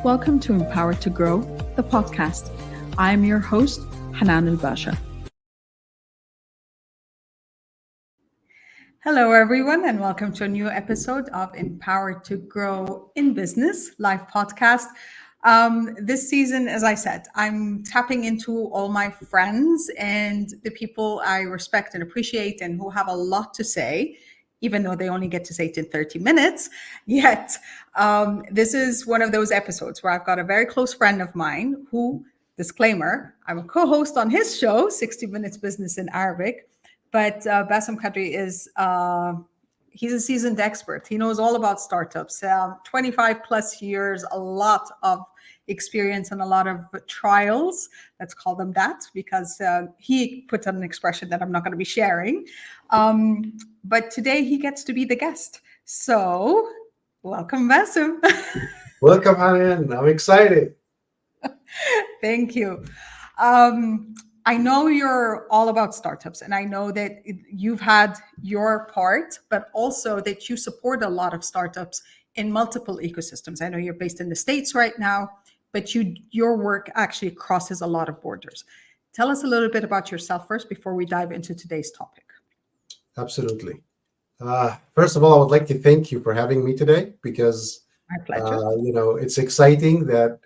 Welcome to Empowered to Grow, the podcast. I am your host, Hanan El-Basha. Hello, everyone, and welcome to a new episode of Empowered to Grow in Business live podcast. This season, as I said, I'm tapping into all my friends and the people I respect and appreciate and who have a lot to say, even though they only get to say it in 30 minutes. Yet, this is one of those episodes where I've got a very close friend of mine who, disclaimer, I'm a co-host on his show, 60 Minutes Business in Arabic. But Bassem Kadry is, he's a seasoned expert. He knows all about startups, 25 plus years, a lot of experience and a lot of trials. Let's call them that, because he put an expression that I'm not going to be sharing. But today he gets to be the guest. So welcome, Bassem. Welcome, Hanan. I'm excited. Thank you. I know you're all about startups, and I know that you've had your part, but also that you support a lot of startups in multiple ecosystems. I know you're based in the States right now, but your work actually crosses a lot of borders. Tell us a little bit about yourself first before we dive into today's topic. Absolutely. First of all, I would like to thank you for having me today, because My pleasure. It's exciting that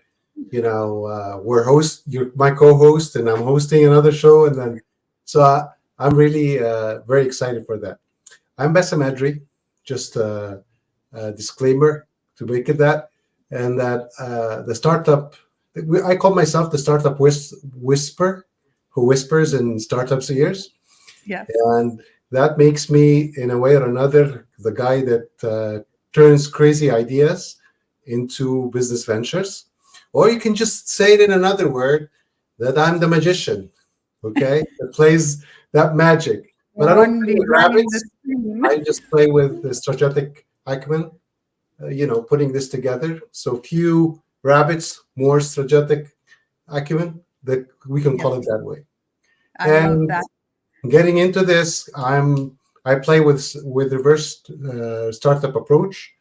you're my co-host and I'm hosting another show, and then I'm really very excited for that. I'm Bassem Kadry, just a disclaimer to make it that, and that the startup, I call myself the startup whisper, who whispers in startups' ears. Yes. And that makes me, in a way or another, the guy that turns crazy ideas into business ventures. Or you can just say it in another word, that I'm the magician, okay? That plays that magic. But I don't play with rabbits. I just play with the strategic acumen, putting this together. So few rabbits, more strategic acumen, that we can call it that way. I love that. Getting into this, I play with reverse startup approach.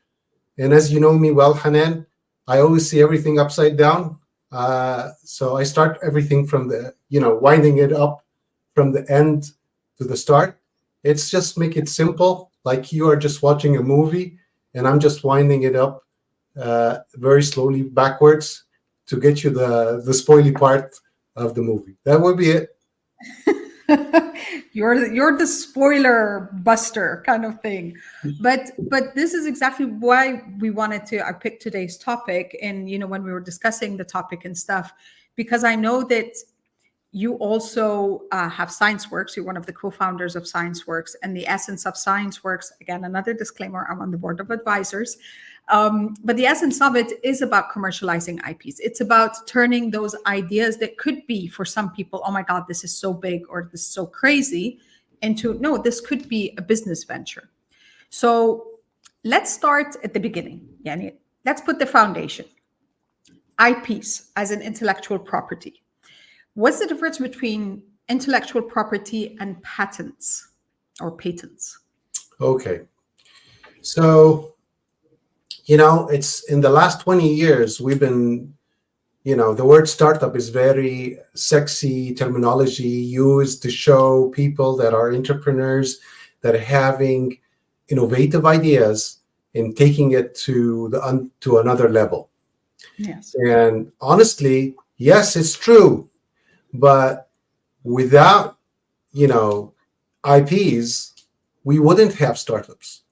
And as you know me well, Hanan, I always see everything upside down. So I start everything from winding it up from the end to the start. It's just make it simple, like you are just watching a movie and I'm just winding it up very slowly backwards to get you the spoily part of the movie. That would be it. You're the spoiler buster kind of thing, but this is exactly why I picked today's topic. And when we were discussing the topic and stuff, because I know that you also have ScienceWorks. You're one of the co-founders of ScienceWorks, and the essence of ScienceWorks, again, another disclaimer, I'm on the board of advisors. But the essence of it is about commercializing IPs. It's about turning those ideas that could be, for some people, oh my God, this is so big or this is so crazy, into, no, this could be a business venture. So let's start at the beginning. Yani, let's put the foundation. IPs as an intellectual property. What's the difference between intellectual property and patents or patents? Okay. So, it's in the last 20 years, we've been, the word startup is very sexy terminology used to show people that are entrepreneurs, that are having innovative ideas and taking it to another level. Yes. And honestly, yes, it's true. But without, IPs, we wouldn't have startups,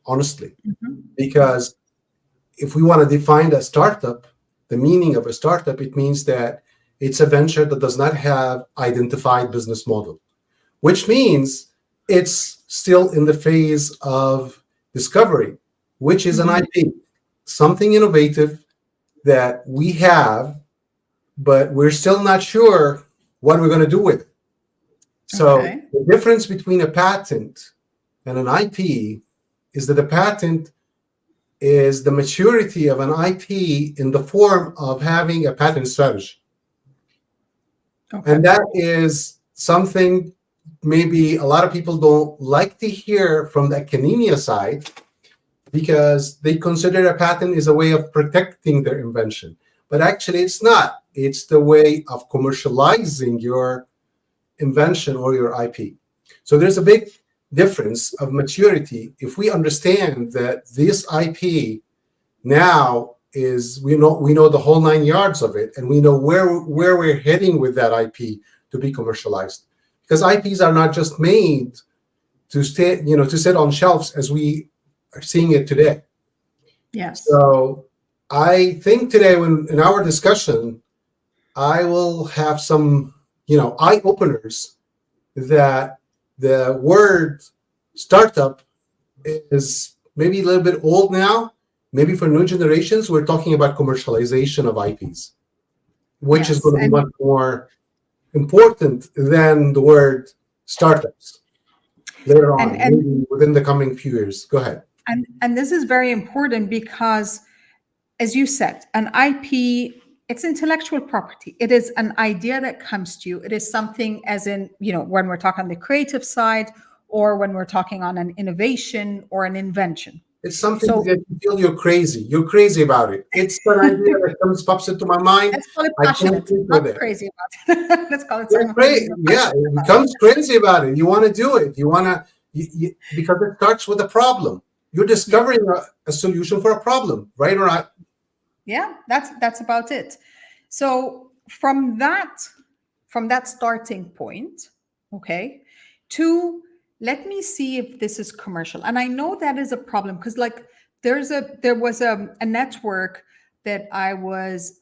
honestly. Mm-hmm. Because if we want to define a startup, the meaning of a startup, it means that it's a venture that does not have identified business model, which means it's still in the phase of discovery, which is an IP, something innovative that we have, but we're still not sure what we're going to do with it. So the difference between a patent and an IP is that a patent is the maturity of an IP in the form of having a patent strategy. Okay. And that is something maybe a lot of people don't like to hear from the academia side, because they consider a patent is a way of protecting their invention. but actually it's not. It's the way of commercializing your invention or your IP. So there's a big difference of maturity if we understand that this IP now is, we know the whole 9 yards of it, and we know where we're heading with that IP to be commercialized. Because IPs are not just made to stay, to sit on shelves as we are seeing it today. Yes. So I think today, when in our discussion, I will have some, eye openers that the word startup is maybe a little bit old now. Maybe for new generations, we're talking about commercialization of IPs, which is Yes. going to be much more important than the word startups later on, maybe within the coming few years. Go ahead. And this is very important because, as you said, an IP, it's intellectual property. It is an idea that comes to you. It is something, as in, when we're talking on the creative side, or when we're talking on an innovation or an invention. It's something that you feel you're crazy. You're crazy about it. It's an idea that pops into my mind. Let's call it I can't passionate, think not with it. crazy about it. Let's call it something. Yeah, it becomes crazy about it. You want to do it. You want to, because it starts with a problem. You're discovering a solution for a problem, right or not? Yeah, that's about it. So from that starting point, okay, to let me see if this is commercial. And I know that is a problem because, like, there was a network that I was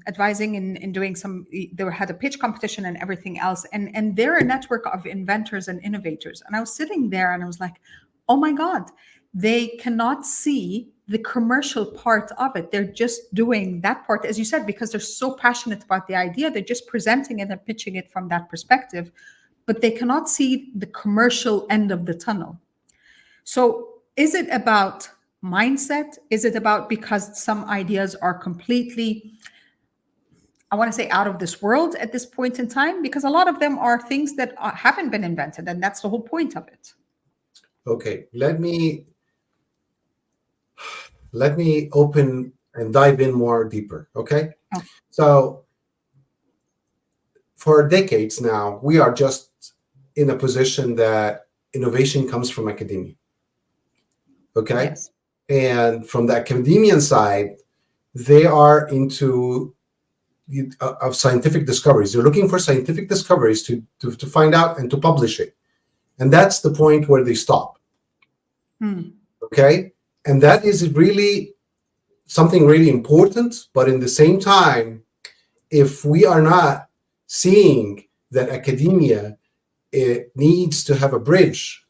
advising in doing some. They had a pitch competition and everything else, and they're a network of inventors and innovators. And I was sitting there and I was like, oh my God, they cannot see the commercial part of it. They're just doing that part, as you said, because they're so passionate about the idea. They're just presenting it and pitching it from that perspective, but they cannot see the commercial end of the tunnel. So is it about mindset? Is it about, because some ideas are completely, I want to say, out of this world at this point in time? Because a lot of them are things that haven't been invented, and that's the whole point of it. Okay, let me open and dive in more deeper. Okay. So for decades now, we are just in a position that innovation comes from academia. Okay. Yes. And from the academian side, they are into of scientific discoveries. They're looking for scientific discoveries to find out and to publish it. And that's the point where they stop. Okay. And that is really something really important. But in the same time, if we are not seeing that academia, it needs to have a bridge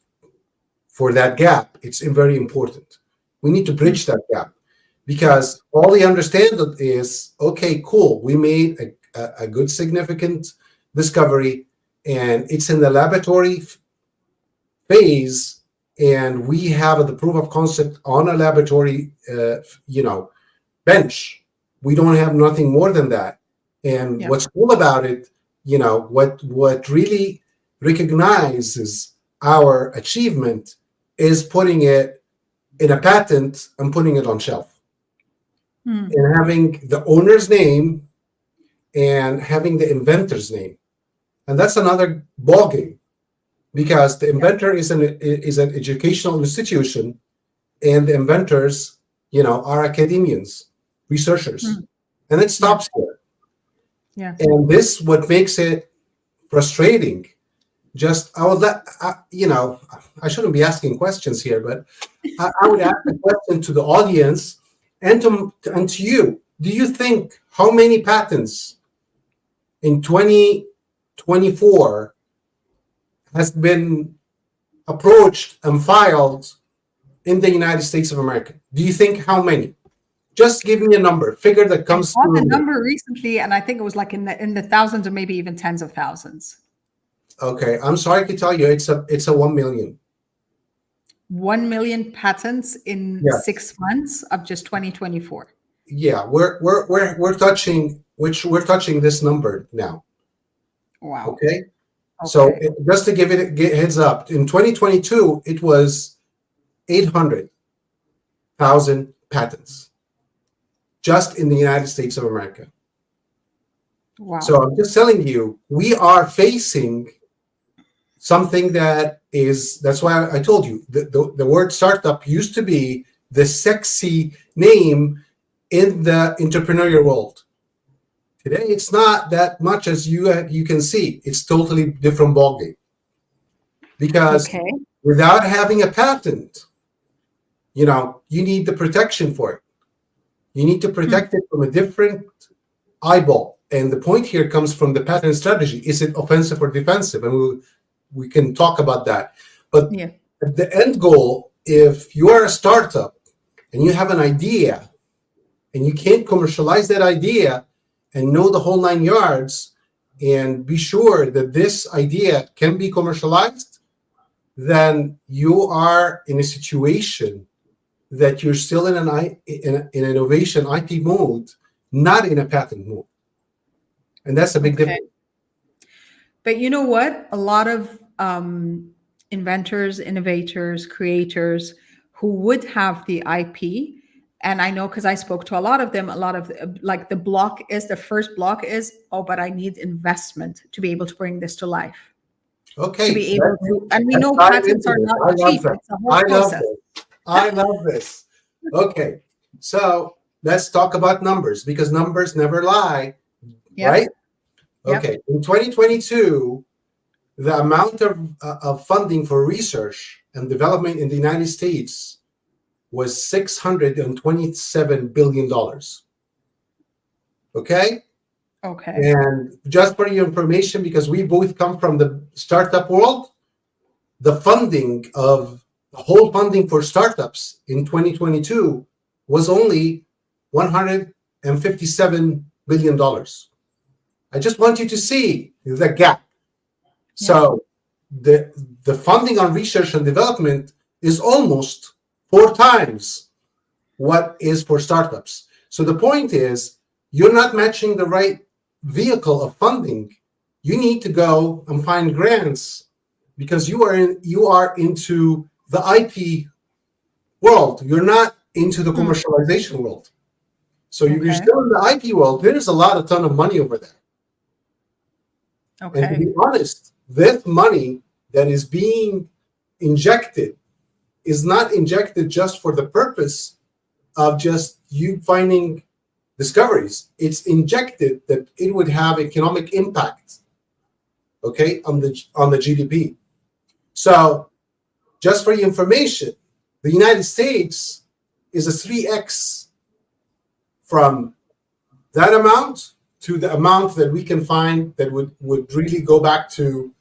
for that gap, it's very important. We need to bridge that gap, because all they understand is, okay, cool, we made a good significant discovery and it's in the laboratory phase, and we have the proof of concept on a laboratory bench. We don't have nothing more than that. And what's cool about it, what really recognizes our achievement is putting it in a patent and putting it on shelf, and having the owner's name and having the inventor's name. And that's another ballgame, because the inventor is an educational institution, and the inventors, are academians, researchers, and it stops there. Yeah. And this what makes it frustrating. Just I shouldn't be asking questions here, but I would ask a question to the audience and to you. Do you think how many patents in 2024 has been approached and filed in the United States of America? Do you think how many? Just give me a number, figure that comes through. I saw the number recently, and I think it was like in the thousands or maybe even tens of thousands. Okay, I'm sorry to tell you, it's a 1 million. 1 million patents in 6 months of just 2024. Yeah, we're touching this number now. Wow. Okay. So just to give it a heads up, in 2022 it was 800,000 patents. just in the United States of America. Wow. So I'm just telling you, we are facing something that's why I told you, the word startup used to be the sexy name in the entrepreneurial world. Today, it's not that much as you can see. It's totally different ballgame. Because Okay. without having a patent, you need the protection for it. You need to protect it from a different eyeball. And the point here comes from the patent strategy. Is it offensive or defensive? And we can talk about that. But Yeah. the end goal, if you are a startup and you have an idea and you can't commercialize that idea and know the whole 9 yards and be sure that this idea can be commercialized, then you are in a situation that you're still in an innovation IP mode, not in a patent mode. And that's a big difference. But you know what? A lot of inventors, innovators, creators who would have the IP, and I know because I spoke to a lot of them, a lot of like the first block is, oh, but I need investment to be able to bring this to life. Okay. To be able to, and we know patents are not cheap. It's a whole process. I love this. Okay. So let's talk about numbers, because numbers never lie, right? Okay. In 2022, the amount of funding for research and development in the United States was $627 billion. Okay? Okay. And just for your information, because we both come from the startup world, the whole funding for startups in 2022 was only $157 billion. I just want you to see the gap. So the funding on research and development is almost 4 times what is for startups. So the point is, you're not matching the right vehicle of funding. You need to go and find grants, because you are into the IP world. You're not into the commercialization world. So if you're still in the IP world, there is a ton of money over there. Okay. And to be honest, this money that is being injected is not injected just for the purpose of just you finding discoveries. It's injected that it would have economic impact, okay, on the GDP. So just for your information, the United States is a 3x from that amount to the amount that we can find that would really go back to,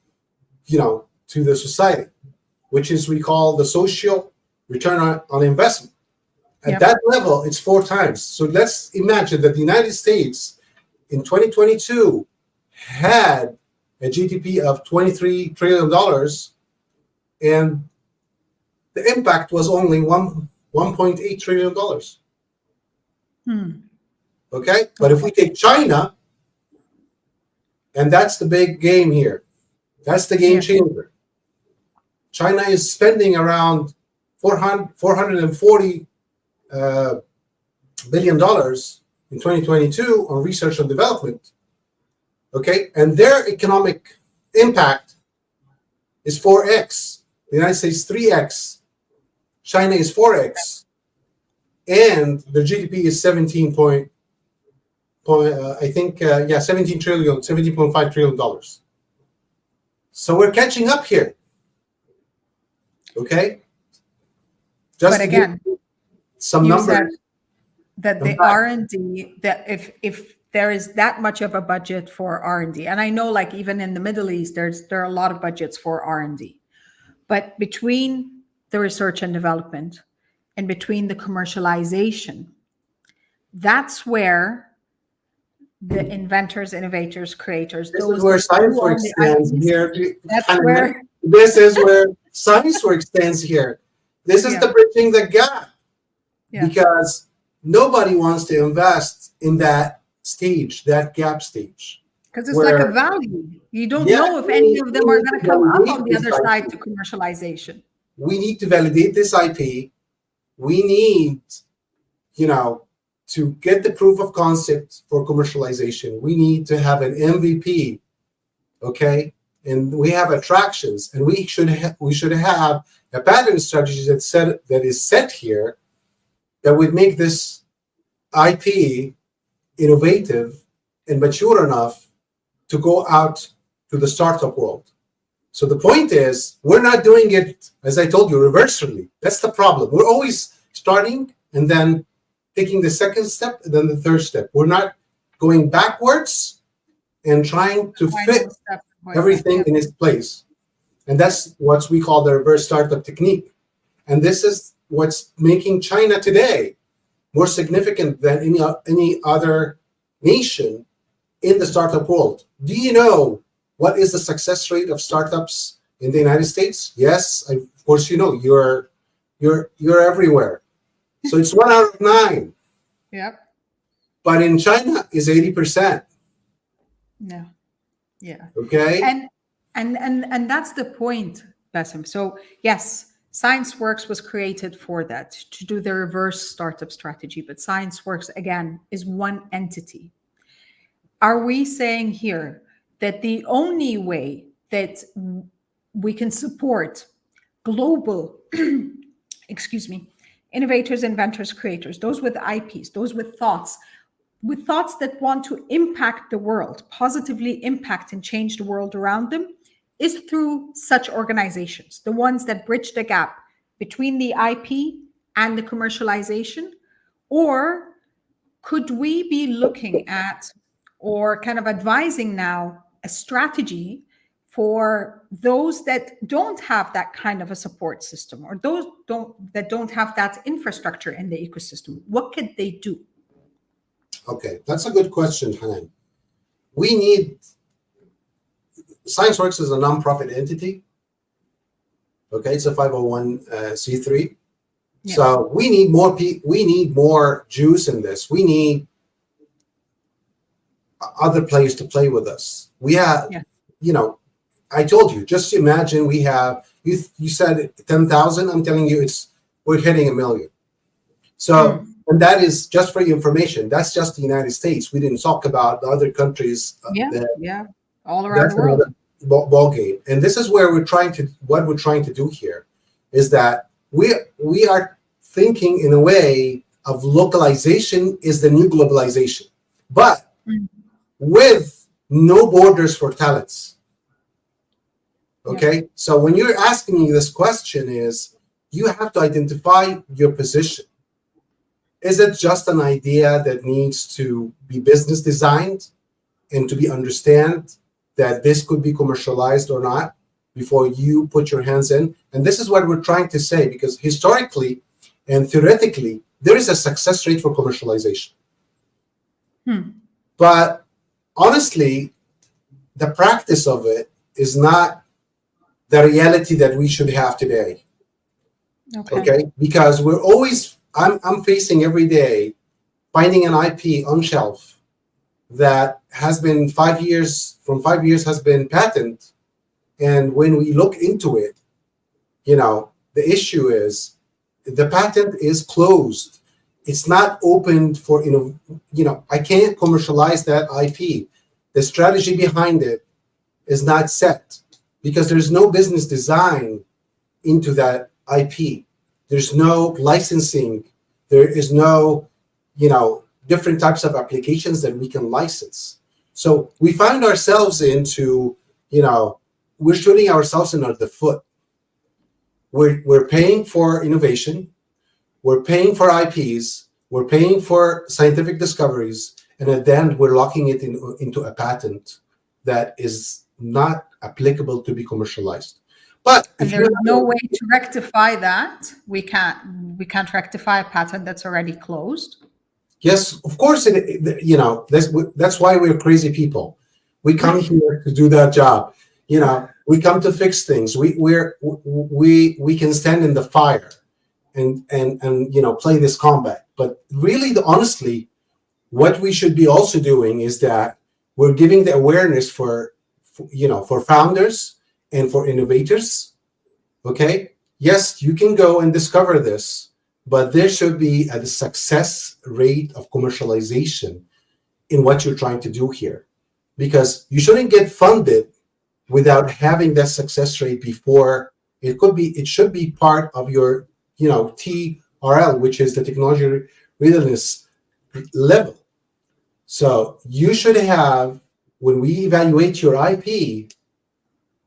to the society, which is we call the social return on investment. At that level, it's 4 times. So let's imagine that the United States in 2022 had a GDP of $23 trillion, and the impact was only $1.8 trillion. Okay? But if we take China, and that's the big game here, that's the game changer. China is spending around $440 billion in 2022 on research and development. Okay? And their economic impact is 4x. The United States 3x. China is 4x. And the GDP is 17 $17.5 trillion. So we're catching up here. Okay? Just but again, some numbers. That the R&D, that if there is that much of a budget for R&D, and I know like even in the Middle East, there are a lot of budgets for R&D, but between the research and development and between the commercialization, that's where the inventors, innovators, creators, this is where ScienceWorks stands here. This is where ScienceWorks stands here. This is the bridging the gap. Because nobody wants to invest in that stage, that gap stage. Because it's like a value. You don't know if any of them are going to come up on the other side to commercialization. We need to validate this IP. We need, to get the proof of concept for commercialization, we need to have an MVP, okay? And we have attractions, and we should have a patent strategy that is set here that would make this IP innovative and mature enough to go out to the startup world. So the point is, we're not doing it, as I told you, reversely. That's the problem. We're always starting and then taking the second step and then the third step. We're not going backwards and trying to fit everything in its place. And that's what we call the reverse startup technique. And this is what's making China today more significant than any other nation in the startup world. Do you know what is the success rate of startups in the United States? Yes, of course you know. You're everywhere. So it's 1 out of 9. Yep. But in China is 80%. Yeah. Yeah. Okay. And that's the point, Bassem. So yes, ScienceWorks was created for that, to do the reverse startup strategy. But ScienceWorks, again, is one entity. Are we saying here that the only way that we can support global, innovators, inventors, creators, those with IPs, those with thoughts that want to impact the world, positively impact and change the world around them, is through such organizations, the ones that bridge the gap between the IP and the commercialization? Or could we be looking at, or kind of advising now, a strategy for those that don't have that kind of a support system, or those that don't have that infrastructure in the ecosystem? What could they do? Okay, that's a good question, Hanan. ScienceWorks is a nonprofit entity. Okay, it's a 501c3. Yeah. So we need more juice in this. We need other players to play with us. We have, I told you, just imagine we have, you said 10,000. I'm telling you, we're hitting 1 million. So, and that is just for your information. That's just the United States. We didn't talk about the other countries. All around the world. Ball game. And this is where what we're trying to do here is that we are thinking in a way of localization is the new globalization, but with no borders for talents. Okay. So when you're asking me this question is, you have to identify your position. Is it just an idea that needs to be business designed and to be understand that this could be commercialized or not before you put your hands in? And this is what we're trying to say, because historically and theoretically, there is a success rate for commercialization. But honestly, the practice of it is not the reality that we should have today. Okay? Because we're always, I'm facing every day finding an IP on shelf that has been 5 years has been patent. And when we look into it, the issue is the patent is closed. It's not open for, I can't commercialize that IP. The strategy behind it is not set because there's no business design into that IP. There's no licensing. There is no, different types of applications that we can license. So we find ourselves into, we're shooting ourselves in the foot. We're paying for innovation. We're paying for IPs. We're paying for scientific discoveries. And at the end, we're locking it into a patent that is not applicable to be commercialized. But and there is no way to rectify that. We can't rectify a patent that's already closed. Yes, of course. That's why we're crazy people. We come here to do that job. We come to fix things. We can stand in the fire and play this combat. But really, honestly, what we should be also doing is that we're giving the awareness for founders and for innovators. Okay. Yes, you can go and discover this, but there should be a success rate of commercialization in what you're trying to do here, because you shouldn't get funded without having that success rate before. It should be part of your, TRL, which is the technology readiness level. So you should have, when we evaluate your IP,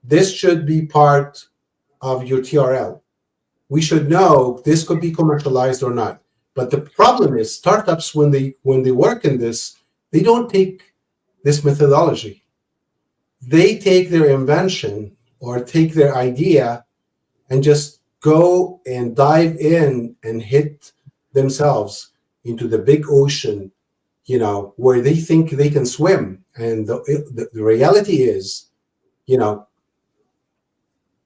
this should be part of your TRL. We should know this could be commercialized or not. But the problem is startups, when they work in this, they don't take this methodology. They take their invention or take their idea and just go and dive in and hit themselves into the big ocean, where they think they can swim. And the reality is,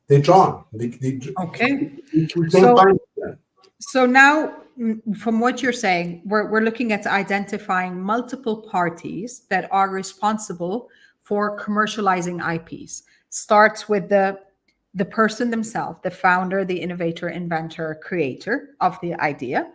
they're drawn. Okay. We can't So, find them. so now, from what you're saying, we're looking at identifying multiple parties that are responsible for commercializing IPs. Starts with the person themselves, the founder, the innovator, inventor, creator of the idea.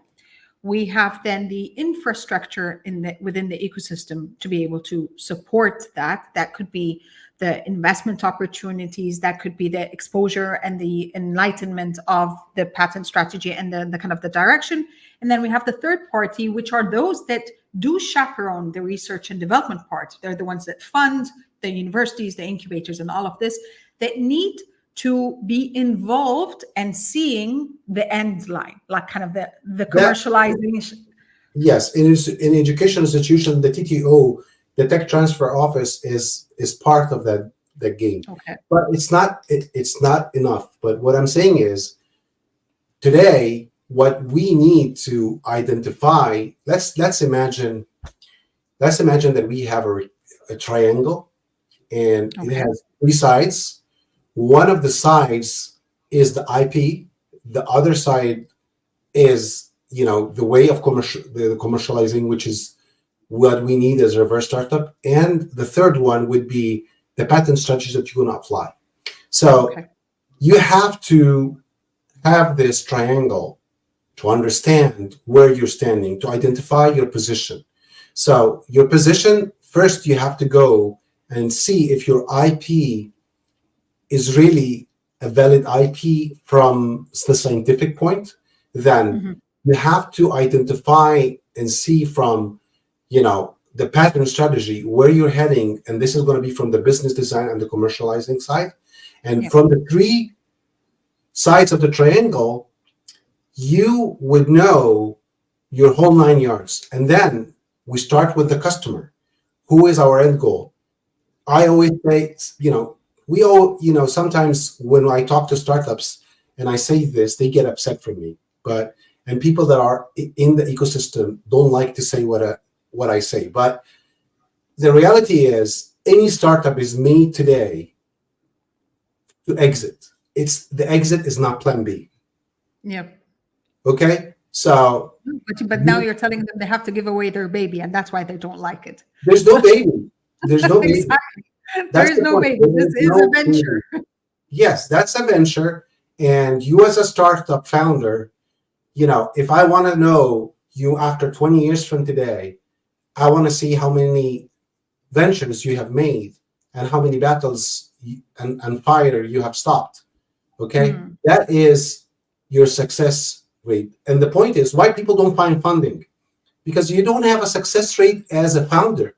We have then the infrastructure within the ecosystem to be able to support that. That could be the investment opportunities, that could be the exposure and the enlightenment of the patent strategy and the kind of the direction. And then we have the third party, which are those that do chaperone the research and development part. They're the ones that fund the universities, the incubators, and all of this, that need to be involved and seeing the end line, like kind of the commercialization. Yes, in education institution, the TTO, the tech transfer office, is part of that game. Okay. But it's not enough. But what I'm saying is, today, what we need to identify, let's imagine that we have a triangle, and it has three sides. One of the sides is the IP. The other side is, the way of the commercializing, which is what we need as a reverse startup. And the third one would be the patent strategies that you're going to apply. So you have to have this triangle to understand where you're standing, to identify your position. So your position, first you have to go and see if your IP is really a valid IP from the scientific point. Then you have to identify and see from, the patent strategy, where you're heading. And this is going to be from the business design and the commercializing side. And from the three sides of the triangle, you would know your whole 9 yards. And then we start with the customer. Who is our end goal? I always say, we all, sometimes when I talk to startups and I say this, they get upset from me. And people that are in the ecosystem don't like to say what I say. But the reality is, any startup is made today to exit. The exit is not plan B. Yep. Okay? So. But now you're telling them they have to give away their baby, and that's why they don't like it. There's no baby. There's no baby. Exactly. There is no baby. This is a venture. Yes, that's a venture. And you as a startup founder, if I want to know you after 20 years from today, I want to see how many ventures you have made and how many battles and fire you have stopped. Okay? That is your success rate. And the point is, why people don't find funding? Because you don't have a success rate as a founder.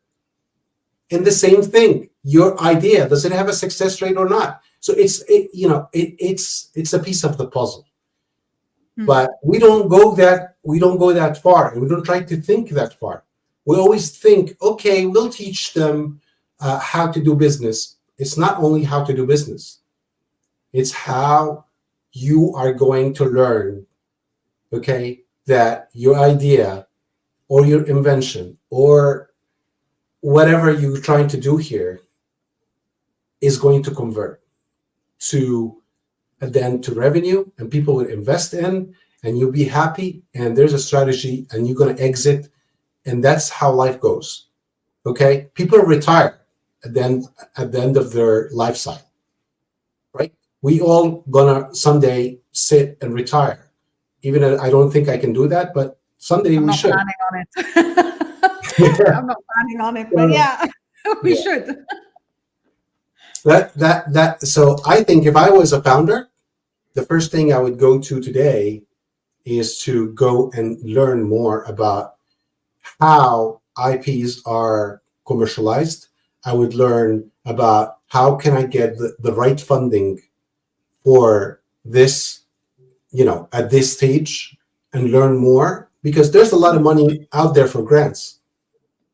And the same thing, your idea, does it have a success rate or not? So it's a piece of the puzzle. But we don't go that far, and we don't try to think that far. We always think, okay, we'll teach them how to do business. It's not only how to do business. It's how you are going to learn, okay, that your idea or your invention or whatever you're trying to do here is going to convert to revenue, and people will invest in, and you'll be happy, and there's a strategy, and you're going to exit, and that's how life goes. Okay? People retire at the end of their life cycle, right? We all gonna someday sit and retire even though I don't think I can do that, but someday I'm we not should. planning on it. I'm not planning on it, but Yeah. yeah, we should. So I think if I was a founder, the first thing I would go to today is to go and learn more about how IPs are commercialized. I would learn about how can I get the right funding for this, at this stage, and learn more, because there's a lot of money out there for grants.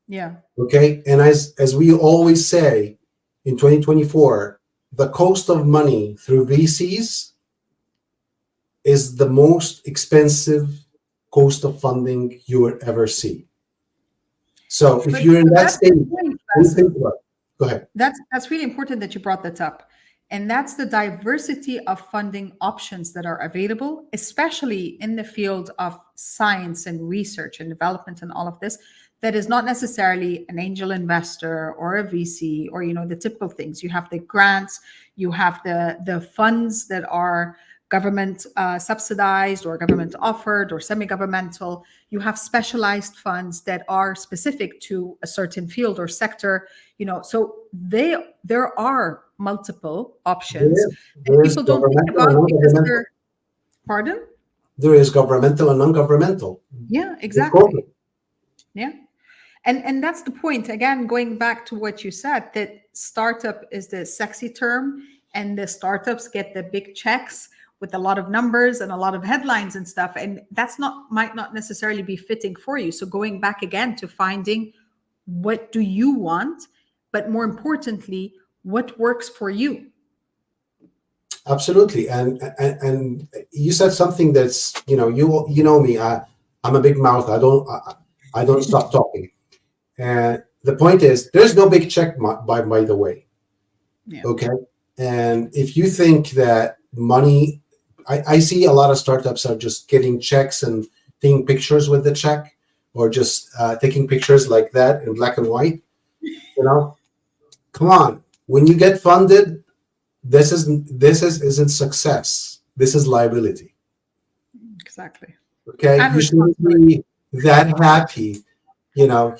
Yeah. Okay. And as we always say in 2024, the cost of money through VCs is the most expensive cost of funding you will ever see. So if But you're in that that's the stage, point, you think Bassem. about it. Go ahead. That's really important that you brought that up. And that's the diversity of funding options that are available, especially in the field of science and research and development and all of this, that is not necessarily an angel investor or a VC or the typical things. You have the grants, you have the funds that are government subsidized or government offered or semi-governmental. You have specialized funds that are specific to a certain field or sector. So there are multiple options that There is people don't think governmental and about because non-governmental. they're, pardon. There is governmental and non-governmental. Yeah, There's exactly. corporate. Yeah. And that's the point. Again, going back to what you said, that startup is the sexy term, and the startups get the big checks with a lot of numbers and a lot of headlines and stuff. And that's might not necessarily be fitting for you. So going back again to finding what do you want, but more importantly, what works for you. Absolutely. And you said something that's, you know me, I'm a big mouth. I don't stop talking. And the point is, there's no big check, by the way. Yeah. Okay. And if you think that money, I see a lot of startups are just getting checks and taking pictures with the check, or just taking pictures like that in black and white. Come on. When you get funded, isn't success. This is liability. Exactly. Okay. And You shouldn't responsibility. be that happy, Yeah.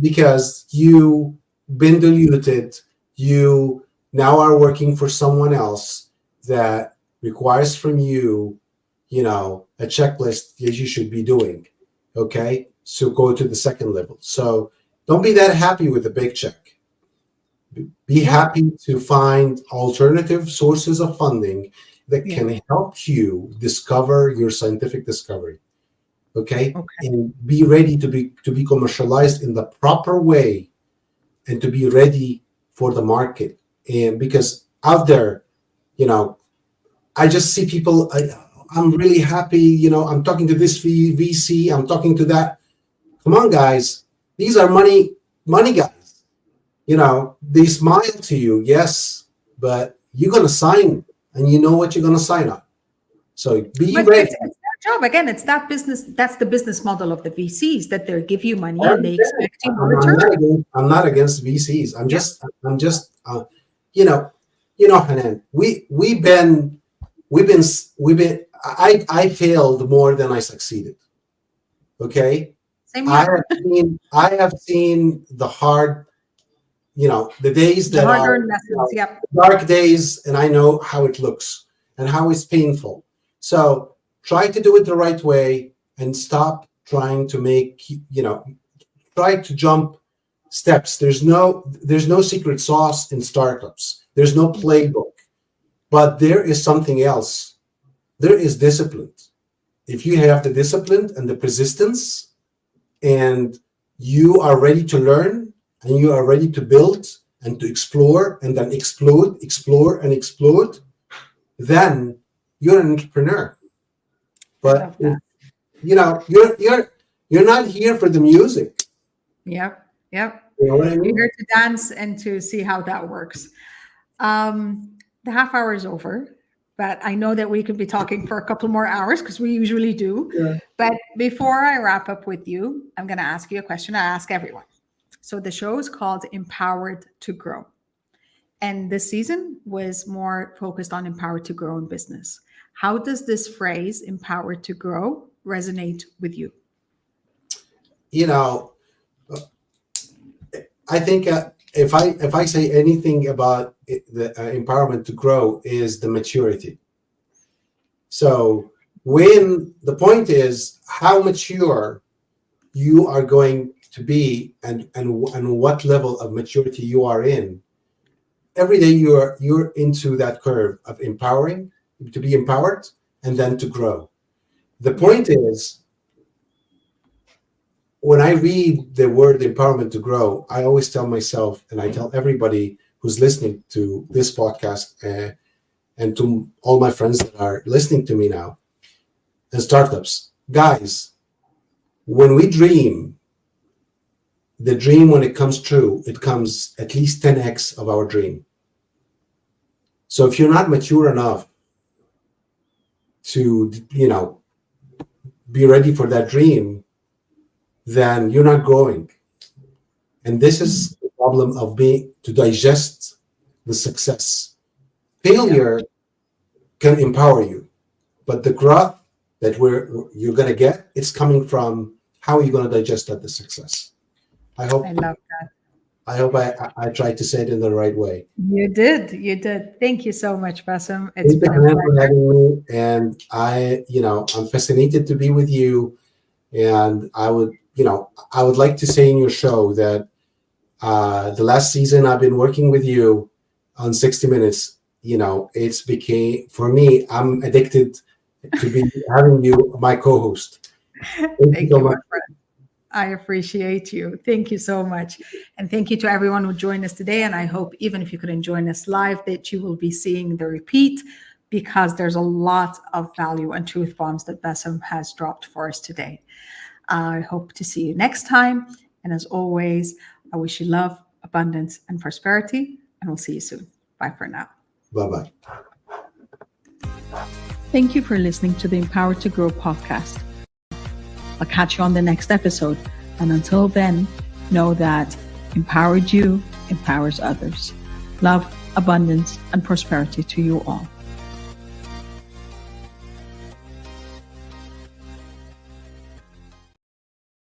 because you been diluted. You now are working for someone else that requires from you, a checklist that you should be doing. Okay. So go to the second level. So don't be that happy with the big check. Be Yeah. happy to find alternative sources of funding that Yeah. can help you discover your scientific discovery. Okay. Okay. And be ready to be commercialized in the proper way, and to be ready for the market. And because out there, I just see people, I'm really happy, I'm talking to this VC, I'm talking to that. Come on, guys. These are money guys. They smile to you, yes, but you're going to sign, and you know what you're going to sign on. So be But ready. it's their job. Again, it's that business. That's the business model of the VCs, that they give you money I and they understand. expect you to I'm return not it. against, I'm not against VCs. Yeah. I'm just, Hanan, we've been, I failed more than I succeeded. Okay. Same I here. have seen the hard, the days The that are, hard-earned lessons. Yep. dark days, and I know how it looks and how it's painful. So try to do it the right way, and stop trying to try to jump steps. There's no secret sauce in startups. There's no playbook, but there is something else. There is discipline. If you have the discipline and the persistence, and you are ready to learn, and you are ready to build and to explore, and then explore and explode, then you're an entrepreneur. I But love that. you're not here for the music. Yep. Yep. You know what I You're mean? here to dance and to see how that works. The half hour is over, but I know that we could be talking for a couple more hours because we usually do. Yeah. But before I wrap up with you, I'm going to ask you a question I ask everyone. So the show is called Empowered to Grow. And this season was more focused on empowered to grow in business. How does this phrase, empowered to grow, resonate with you? You know, I think if I say anything about the empowerment to grow is the maturity. So when the point is how mature you are going to be and what level of maturity you are in, every day you're into that curve of empowering, to be empowered, and then to grow. The point is, when I read the word empowerment to grow, I always tell myself, and I tell everybody who's listening to this podcast, and to all my friends that are listening to me now, and startups, guys, when we dream, the dream, when it comes true, it comes at least 10x of our dream. So if you're not mature enough to, be ready for that dream, then you're not growing. And this is the problem of to digest the success. Failure can empower you, but the growth that you're going to get, it's coming from how you're going to digest the success. I love that. I hope I tried to say it in the right way. You did. Thank you so much, Bassem. It's been a pleasure for having me, and I'm fascinated to be with you. And I would like to say in your show that the last season I've been working with you on 60 Minutes, it's became, for me, I'm addicted to be having you my co-host. Thank you, my friend. I appreciate you. Thank you so much. And thank you to everyone who joined us today. And I hope even if you couldn't join us live, that you will be seeing the repeat, because there's a lot of value and truth bombs that Bassem has dropped for us today. I hope to see you next time. And as always, I wish you love, abundance, and prosperity. And we'll see you soon. Bye for now. Bye-bye. Thank you for listening to the Empowered to Grow podcast. I'll catch you on the next episode. And until then, know that empowered you empowers others. Love, abundance, and prosperity to you all.